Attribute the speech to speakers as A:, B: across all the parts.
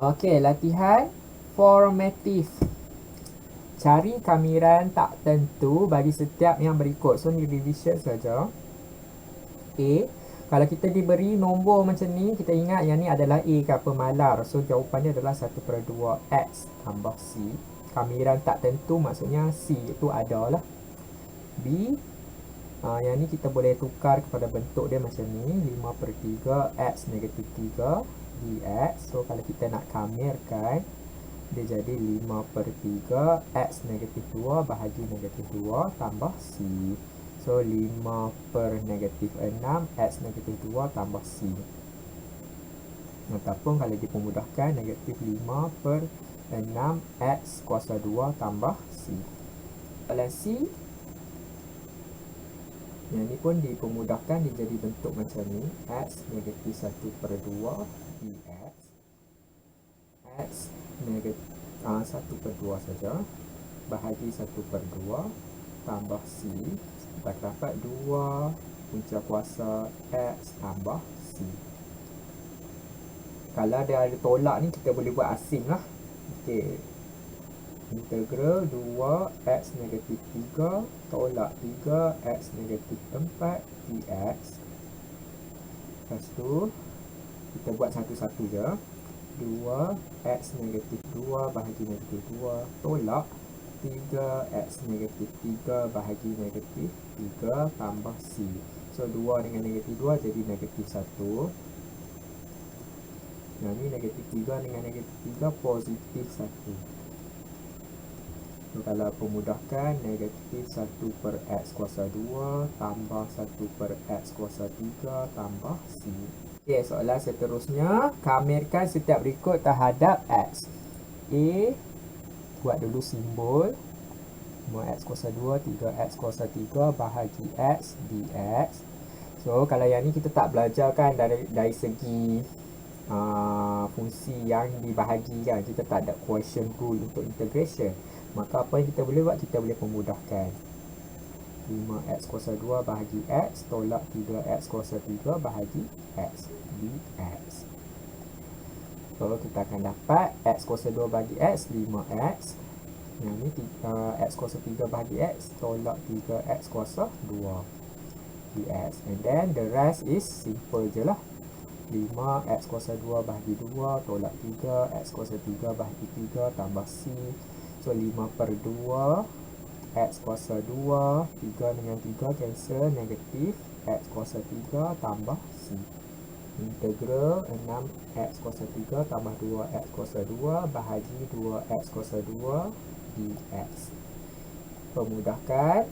A: Okey, latihan formatif. Cari kamiran tak tentu bagi setiap yang berikut. So, ni revision saja. A. Kalau kita diberi nombor macam ni, kita ingat yang ni adalah A ke pemalar. So, jawapannya adalah 1/2 X tambah C. Kamiran tak tentu maksudnya C itu ada lah. B. Yang ni kita boleh tukar kepada bentuk dia macam ni. 5/3 X negatif 3 dx. So, kalau kita nak kamirkan, dia jadi 5/3 X negatif 2 bahagi negatif 2 tambah C. So, 5/-6 X negatif 2 tambah C. Ataupun kalau dipemudahkan, negatif 5/6 X kuasa 2 tambah C. Soalan C, yang ni pun dipemudahkan, dia jadi bentuk macam ni. X negatif 1/2 dx. X negatif 1/2 saja bahagi 1/2 tambah C. Kita dapat 2 punca kuasa X tambah C. Kalau dia ada tolak ni, kita boleh buat asing lah. Okey, integral 2 X negatif 3 tolak 3 X negatif 4 dx. Lepas tu kita buat satu-satu je. 2 X negatif 2 bahagi negatif 2 tolak 3 X negatif 3 bahagi negatif 3 tambah C. So, 2 dengan negatif 2 jadi negatif 1. Yang ni negatif 3 dengan negatif 3 positif 1. So, kalau pemudahkan, negatif 1/X kuasa 2 tambah 1/X kuasa 3 tambah C. Okey, soalan seterusnya, kamirkan setiap berikut terhadap X. A, buat dulu simbol 5x kuasa 2, 3x kuasa 3 bahagi x dx. So, kalau yang ni kita tak belajar kan dari segi fungsi yang dibahagikan. Kita tak ada quotient rule untuk integration. Maka apa yang kita boleh buat? Kita boleh pemudahkan. 5x kuasa 2 bahagi x tolak 3x kuasa 3 bahagi x dx. So, kita akan dapat x kuasa 2 bahagi x 5x. Yang ni x kuasa 3 bahagi x tolak 3x kuasa 2 dx. And then the rest is simple je lah. 5x kuasa 2 bahagi 2 tolak 3x kuasa 3 bahagi 3 tambah C. So, 5/2 x kuasa 2, 3 dengan 3 cancel, negatif x kuasa 3 tambah C. Integral 6x kuasa 3 tambah 2x kuasa 2 bahagi 2x kuasa 2 dx. Pemudahkan,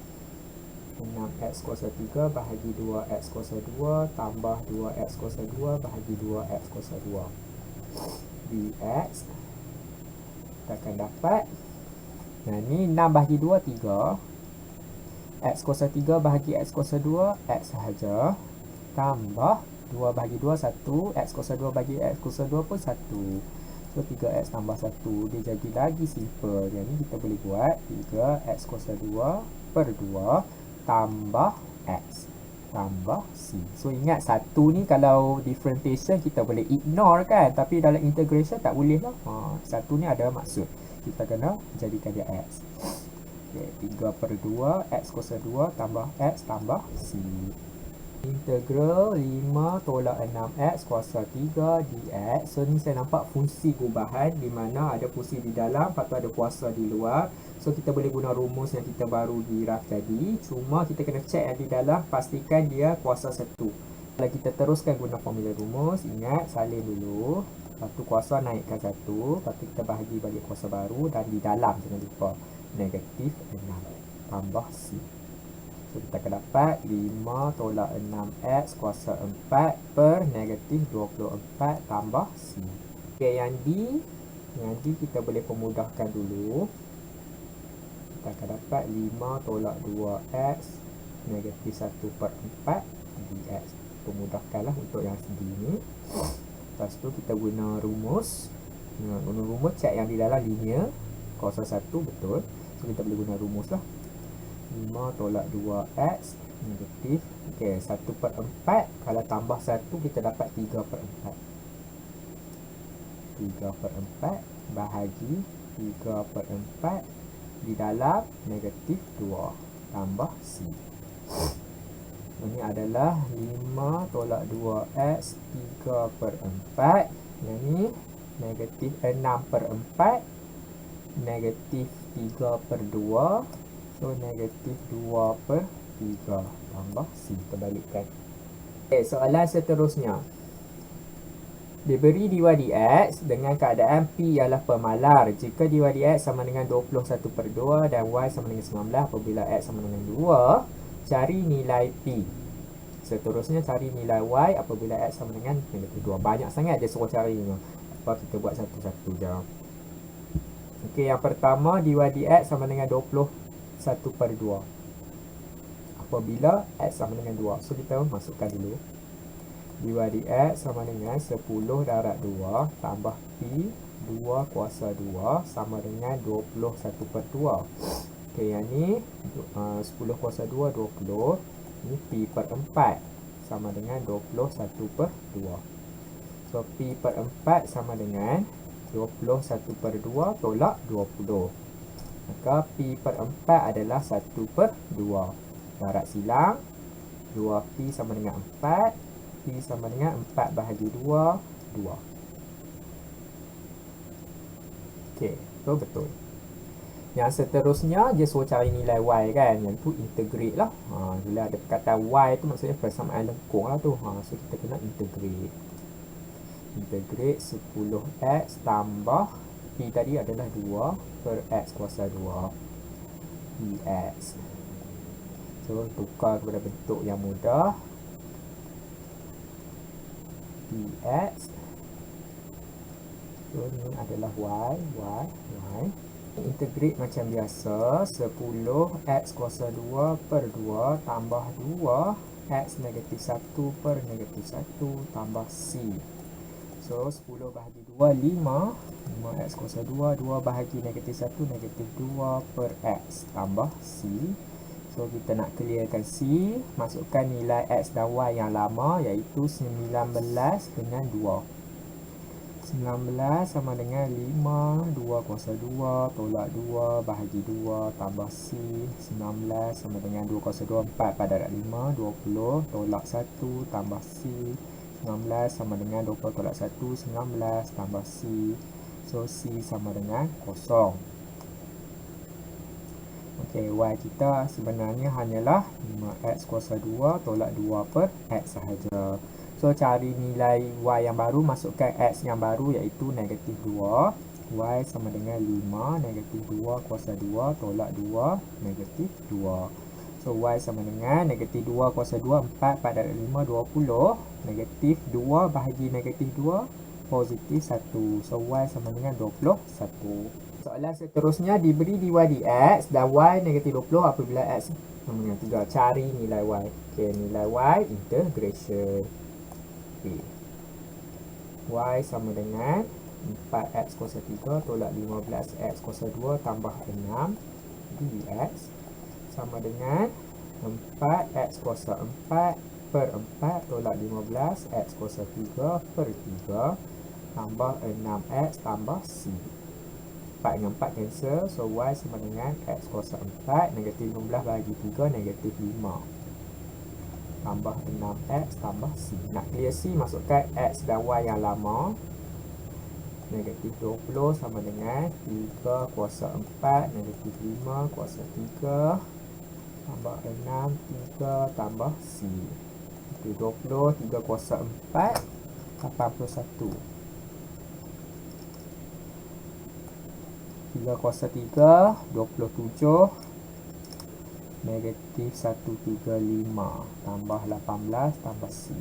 A: 6x kuasa 3 bahagi 2x kuasa 2 tambah 2x kuasa 2 bahagi 2x kuasa 2 dx. Kita akan dapat, nah ni 6 bahagi 2, 3. X kuasa 3 bahagi X kuasa 2, X sahaja. Tambah 2 bahagi 2, 1. X kuasa 2 bahagi X kuasa 2 pun 1. So, 3X tambah 1. Dia jadi lagi simple. Yang ni kita boleh buat 3X kuasa 2/2 tambah X tambah C. So, ingat satu ni kalau differentiation kita boleh ignore kan. Tapi dalam integration tak boleh lah. Satu ni ada maksud. Kita kena jadikan dia X. Okay, 3/2 X kuasa 2 tambah X tambah C. Integral 5 tolak 6X kuasa 3 dx. So, ni saya nampak fungsi gubahan di mana ada fungsi di dalam, lepas tu ada kuasa di luar. So, kita boleh guna rumus yang kita baru diraf tadi. Cuma kita kena check yang di dalam, pastikan dia kuasa 1. Kalau kita teruskan guna formula rumus, ingat salin dulu. Lepas tu kuasa naikkan 1. Lepas tu kita bahagi balik kuasa baru. Dan di dalam jangan lupa, negatif 6 tambah C. So, kita akan dapat 5 tolak 6x kuasa 4 per negatif 24 tambah C. Okay, yang D kita boleh pemudahkan dulu. Kita akan dapat 5 tolak 2x negatif 1/4 dx. Pemudahkanlah untuk yang D ni. Lepas tu kita guna rumus. Guna rumus check yang di dalam linear. Kuasa 1 betul. So, kita boleh guna rumus lah. 5 tolak 2x negatif. Okey, 1/4. Kalau tambah 1 kita dapat 3/4. 3/4 bahagi 3/4 di dalam negatif 2 tambah C. Ini adalah 5 tolak 2x 3/4. Yang ni negatif 6/4 negatif 3/2. So negatif 2/3 tambah C. Terbalikkan. Okay, soalan seterusnya. Diberi dy dx dengan keadaan P ialah pemalar jika dy dx sama dengan 21/2 dan y sama dengan 19 apabila x sama dengan 2. Cari nilai P. Seterusnya cari nilai y apabila x sama dengan negatif 2. Banyak sangat dia suruh cari ni. Apa kita buat satu-satu je. Okey, yang pertama dy dx sama dengan 21/2 apabila x sama dengan 2. So kita masukkan dulu. Dy dx sama dengan 10 darab 2 tambah P 2 kuasa 2 sama dengan 21/2. Okey, yang ni 10 kuasa 2 20. Ni P/4 sama dengan 21/2. So P/4 sama dengan 21/2 tolak 20. Maka P/4 adalah 1/2. Darab silang 2P sama dengan 4. P sama dengan 4 bahagi 2, 2. Okey, so betul. Yang seterusnya, dia suruh cari nilai y kan. Yang tu integrate lah. Bila ada perkataan y tu maksudnya persamaan lengkung lah tu. So kita kena integrate. Integrate 10x tambah P tadi adalah 2/x kuasa 2 dx. So tukar kepada bentuk yang mudah. Dx. So ni adalah y. Integrate macam biasa. 10x kuasa 2 per 2 tambah 2 x negatif 1 per negatif 1 tambah c. So 10 bahagi 2 5. 5x kuasa 2. 2 bahagi negatif 1 negatif 2 per x tambah c. So kita nak clearkan C, masukkan nilai X dan Y yang lama iaitu 19 dengan 2. 19 sama dengan 5, 2 kuasa 2, tolak 2, bahagi 2, tambah C. 19 sama dengan 2 kuasa 2, 4 pada 5, 20, tolak 1, tambah C. 19 sama dengan 20 tolak 1, 19, tambah C. So C sama dengan 0. Okey, y kita sebenarnya hanyalah 5x kuasa 2 tolak 2 per x sahaja. So cari nilai y yang baru, masukkan x yang baru iaitu negatif 2. Y sama dengan 5 negatif 2 kuasa 2 tolak 2 negatif 2. So y sama dengan negatif 2 kuasa 2 4 pada 5 20. Negatif 2 bahagi negatif 2 positif 1. So y sama dengan 21. Soalan seterusnya, diberi dy dx dan y negatif 20 apabila x sama dengan 3. Cari nilai y. Okey, nilai y integration. Okay. Y sama dengan 4x kuasa 3 tolak 15x kuasa 2 tambah 6 dx sama dengan 4x kuasa 4 per 4 tolak 15x kuasa 3 per 3 tambah 6x tambah c. 4 dengan 4 cancel. So y sama dengan x kuasa 4 negatif 15 bahagi 3 negatif 5 tambah 6x tambah c. Nak clear c, masukkan x dan y yang lama. Negatif 20 sama dengan 3 kuasa 4 negatif 5 kuasa 3 tambah 6 3 tambah c. Itu 20 3 kuasa 4 81. 3 kuasa 3 27 negatif 135 tambah 18 tambah c.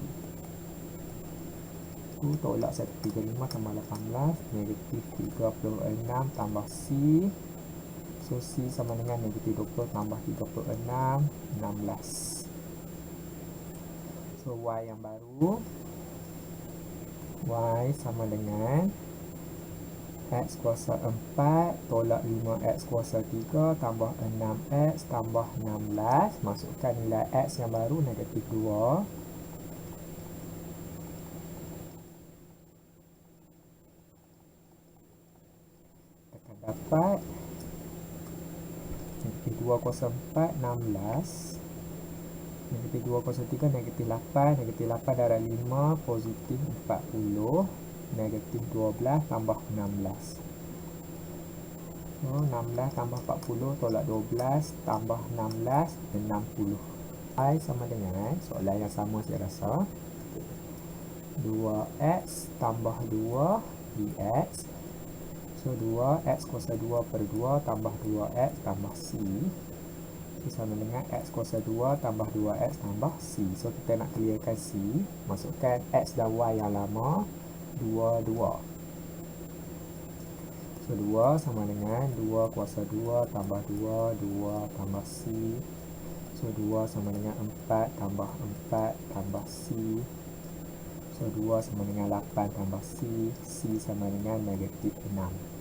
A: Itu tolak 135 tambah 18 negatif 36 tambah c. So c sama dengan negatif 20 tambah 36 16. So y yang baru, y sama dengan x kuasa 4 tolak 5x kuasa 3 tambah 6x tambah 16. Masukkan nilai x yang baru negatif 2. dapat negatif 2 kuasa 4, 16. Negatif 2 kuasa 3, negatif 8. Negatif 8 darab 5, positif 40. Negatif 12 tambah 16. So, 16 tambah 40 tolak 12 tambah 16, 60. I sama dengan, soalan yang sama saya rasa, 2x tambah 2 dx. So 2x kuasa 2 per 2 tambah 2x tambah c. Sama dengan x kuasa 2 tambah 2x tambah c. So kita nak clearkan c, masukkan x dan y yang lama, 2, 2. So 2 sama dengan 2 kuasa 2 tambah 2, 2 tambah c. So 2 sama dengan 4 tambah 4 tambah c. So 2 sama dengan 8 tambah c. C sama dengan negatif 6.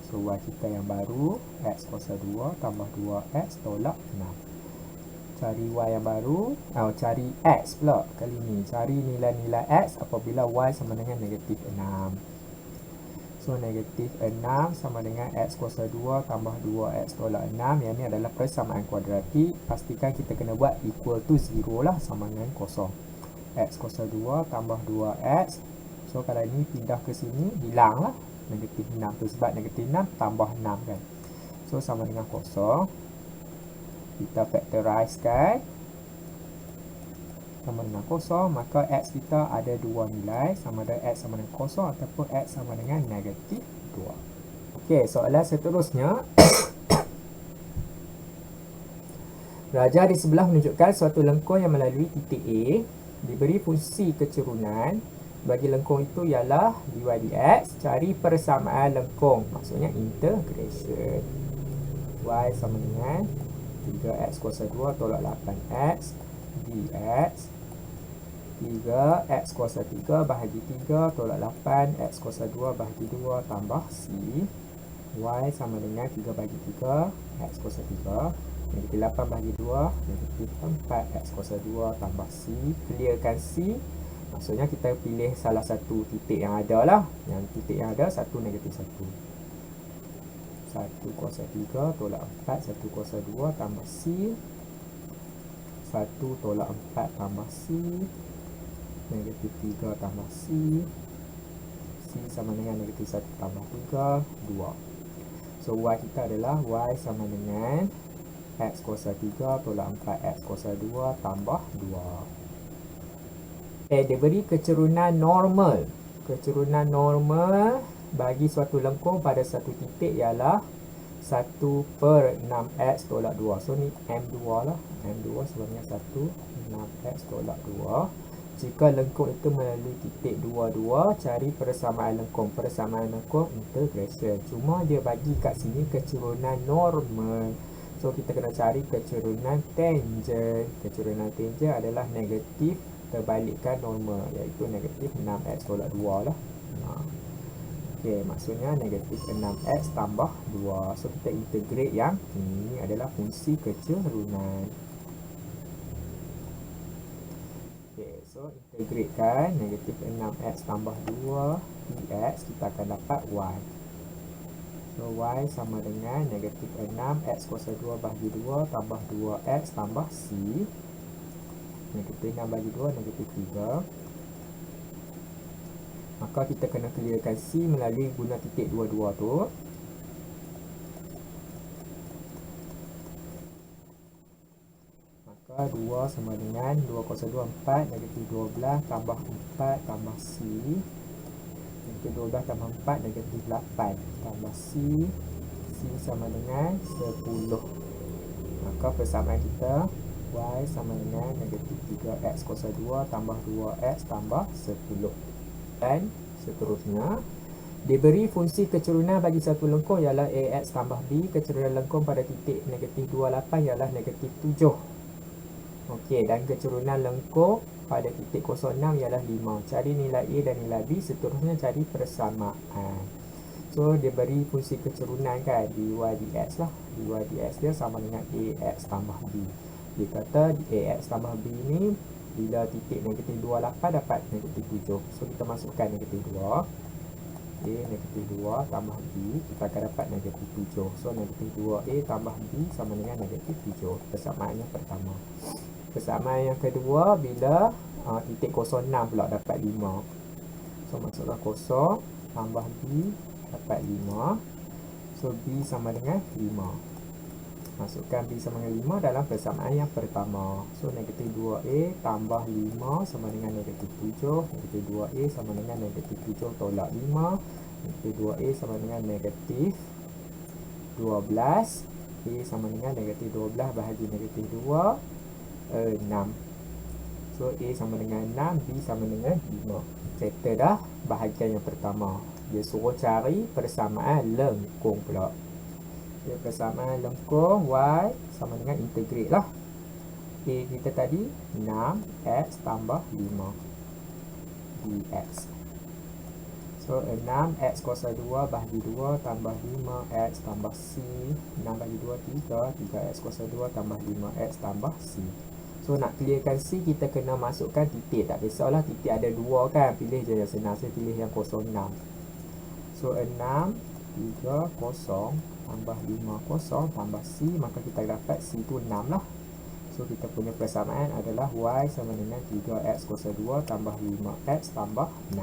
A: So y kita yang baru, x kuasa 2 tambah 2x tolak 6. Cari y yang baru, cari x pula kali ni. Cari nilai-nilai x apabila y sama dengan negatif 6. So negatif 6 sama dengan x kuasa 2 tambah 2x tolak 6. Yang ni adalah persamaan kuadratik. Pastikan kita kena buat equal to 0 lah, sama dengan kosong. X kuasa 2 tambah 2x. So kalau ni pindah ke sini, hilang lah negatif 6 tu, sebab negatif 6 tambah 6 kan. So sama dengan kosong. Kita factorizekan sama dengan kosong, maka x kita ada dua nilai, sama ada x sama dengan kosong ataupun x sama dengan negatif 2. Okey, soalan seterusnya. Raja di sebelah menunjukkan suatu lengkung yang melalui titik A, diberi fungsi kecerunan. Bagi lengkung itu ialah dy dx. Cari persamaan lengkung, maksudnya integration. Y sama dengan 3x kuasa 2 tolak 8x dx. 3x kuasa 3 bahagi 3 tolak 8x kuasa 2 bahagi 2 tambah c. Y sama dengan 3 bahagi 3 x kuasa 3. Negatif 8 bahagi 2 negatif 4x kuasa 2 tambah c. Clearkan c. Maksudnya kita pilih salah satu titik yang ada lah. Yang titik yang ada, 1, negatif 1. 1 kuasa 3 tolak 4, 1 kuasa 2 tambah c. 1 tolak 4 tambah c. Negatif 3 tambah c. C sama dengan negatif 1 tambah 3, 2. So y kita adalah y sama dengan x kuasa 3 tolak 4x kuasa 2 tambah 2. Dia beri kecerunan normal. Kecerunan normal bagi suatu lengkung pada satu titik ialah 1 per 6x tolak 2. So ni M2 lah. M2 sebenarnya 1, 6x tolak 2. Jika lengkung itu melalui titik 22, cari persamaan lengkung. Persamaan lengkung integration. Cuma dia bagi kat sini kecerunan normal. So kita kena cari kecerunan tangent. Kecerunan tangent adalah negatif terbalikkan normal, iaitu negatif 6x tolak 2 lah. Okey, maksudnya negatif 6x tambah 2. So kita integrate yang ini adalah fungsi kecerunan. Okey, so integratekan negatif 6x tambah 2 dx, kita akan dapat y. So y sama dengan negatif 6x kuasa 2 bahagi 2 tambah 2x tambah c. Negatif 6 bagi 2, negatif 3. Maka kita kena clearkan c melalui guna titik 22 tu. Maka 2 sama dengan 2 kuasa 2, 4, negatif 12 tambah 4 tambah c. Negatif 12 tambah 4, negatif 8 tambah c. C sama dengan 10. Maka persamaan kita y sama dengan negatif 3x kuasa 2 tambah 2x tambah 10. Dan seterusnya, diberi fungsi kecerunan bagi satu lengkung ialah ax tambah b. Kecerunan lengkung pada titik negatif 28 ialah negatif 7. Okey, dan kecerunan lengkung pada titik 06 ialah 5. Cari nilai a dan nilai b, seterusnya cari persamaan. So dia beri fungsi kecerunan kan, dy dx lah. Dy dx dia sama dengan ax tambah b. Dia kata ax tambah b ni bila titik negatif 28 dapat negatif 7. So kita masukkan negatif 2. A negatif 2 tambah B, kita akan dapat negatif 7. So negatif 2A tambah B sama dengan negatif 7. Persamaan yang pertama. Persamaan yang kedua, bila titik 06 pula dapat 5. So masuklah 0 tambah B dapat 5. So B sama dengan 5. Masukkan B sama dengan 5 dalam persamaan yang pertama. So negatif 2A tambah 5 sama dengan negatif 7. Negatif 2A sama dengan negatif 7 tolak 5. Negatif 2A sama dengan negatif 12. A sama dengan negatif 12 bahagi negatif 2, 6. So A sama dengan 6, B sama dengan 5. Settle dah bahagian yang pertama. Dia suruh cari persamaan lengkung pula. Persamaan lengkung Y sama dengan integrate lah. A kita tadi 6x tambah 5 dx. So 6x kuasa 2 bahagi 2 tambah 5x tambah C. 6 bahagi 2 3. 3x kuasa 2 tambah 5x tambah C. So nak clearkan C, kita kena masukkan titik. Tak kisahlah titik ada 2 kan, pilih je yang senang. Saya pilih yang 06. So 6 3 0 tambah 5 0 tambah C, maka kita dapat C tu 6 lah. So kita punya persamaan adalah Y sama dengan 3x kuasa 2 tambah 5x tambah 6.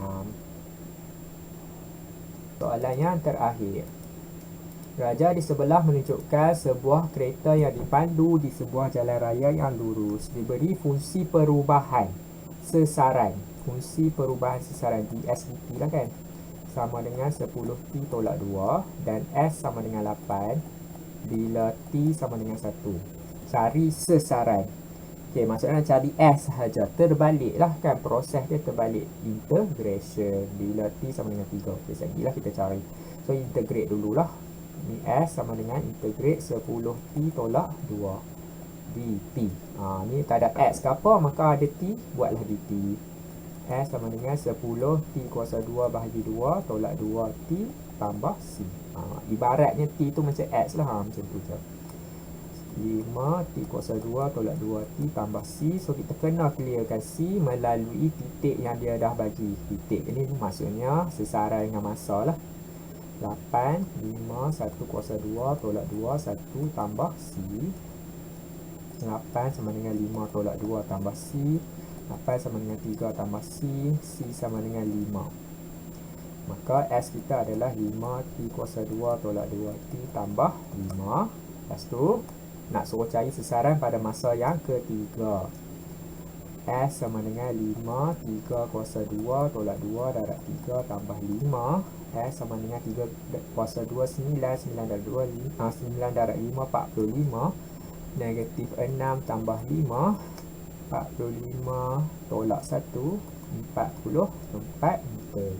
A: Soalan yang terakhir. Raja di sebelah menunjukkan sebuah kereta yang dipandu di sebuah jalan raya yang lurus. Diberi fungsi perubahan sesaran. Fungsi perubahan sesaran ds dt lah kan, sama dengan 10t tolak 2 dan S sama dengan 8 bila T sama dengan 1. Cari sesaran. Ok, maksudnya cari S sahaja. Terbalik lah kan, proses dia terbalik. Integration bila T sama dengan 3. Ok, segilah kita cari. So integrate dululah. Ni S sama dengan integrate 10t tolak 2 dt. Ni tak ada X ke apa, maka ada T, buatlah dt. S sama dengan 10t kuasa 2 bahagi 2 tolak 2t tambah C. Ibaratnya T tu macam X lah. Macam tu je. 5t kuasa 2 tolak 2t tambah C. So kita kena clearkan C melalui titik yang dia dah bagi. Titik ini maksudnya sesaran dengan masa lah. 8, 5, 1 kuasa 2 tolak 2, 1 tambah C. 8 sama dengan 5 tolak 2 tambah C. 8 sama dengan 3 tambah C. C sama dengan 5. Maka S kita adalah 5t kuasa 2 tolak 2t tambah 5. Lepas tu nak suruh cari sesaran pada masa yang ketiga. S sama dengan 5 3 kuasa 2 tolak 2 darab 3 tambah 5. S sama dengan 3 kuasa 2 9. 9 darab 2 9 darab 5 45. Negatif 6 tambah 5. 45 tolak 1 44 meter.